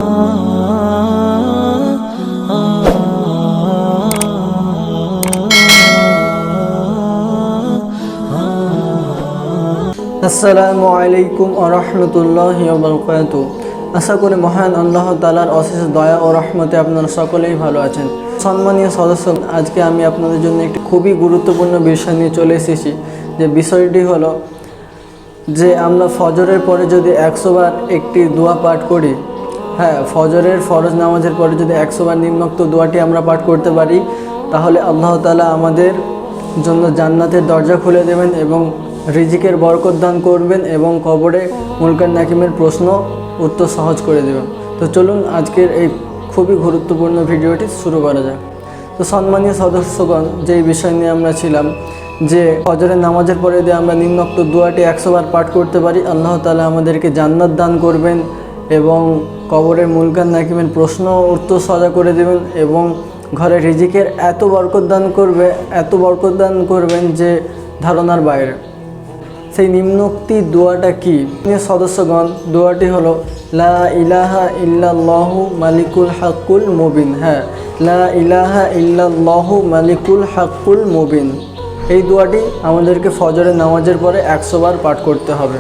আসসালামু আলাইকুম ওয়া রাহমাতুল্লাহি ওয়া বারাকাতুহু। আশা করি মহান আল্লাহ তাআলার অশেষ দয়া ও রহমতে আপনারা সকলেই ভালো আছেন। সম্মানীয় সদস্য, আজকে আমি আপনাদের জন্য একটি খুবই গুরুত্বপূর্ণ বিষয় নিয়ে চলে এসেছি। যে বিষয়টি হলো যে আমরা ফজরের পরে যদি 100 বার একটি দোয়া পাঠ করি, ফজরের ফরজ নামাজের পরে যদি 100 বার নিম্নোক্ত দোয়াটি আমরা পাঠ করতে পারি, তাহলে আল্লাহ তাআলা আমাদের জন্য জান্নাতের দরজা খুলে দেবেন এবং রিজিকের বরকত দান করবেন এবং কবরে মুনকার নাকিরের প্রশ্ন উত্তর সহজ করে দেবেন। তো চলুন আজকের এই খুবই গুরুত্বপূর্ণ ভিডিওটি শুরু করা যাক। তো সম্মানীয় সদস্যগণ, যেই বিষয় নিয়ে আমরা ছিলাম যে ফজরের নামাজের পরে যদি আমরা নিম্নোক্ত দোয়াটি 100 বার পাঠ করতে পারি, আল্লাহ তাআলা আমাদেরকে জান্নাত দান করবেন এবং কবরের মুনকার নাকিরের প্রশ্ন উত্তর সহজ করে দেবেন এবং ঘরে রিজিকের এত বরকত দান করবেন যে ধারণার বাইরে। সেই নিম্নোক্তি দোয়াটা কি সদস্যগণ? দোয়াটি হলো লা ইলাহা ইল্লাল্লাহু মালিকুল হাক্কুল মুবিন। লা ইলাহা ইল্লাল্লাহু মালিকুল হাক্কুল মুবিন। এই দোয়াটি আমাদেরকে ফজরের নামাজের পরে 100 বার পাঠ করতে হবে।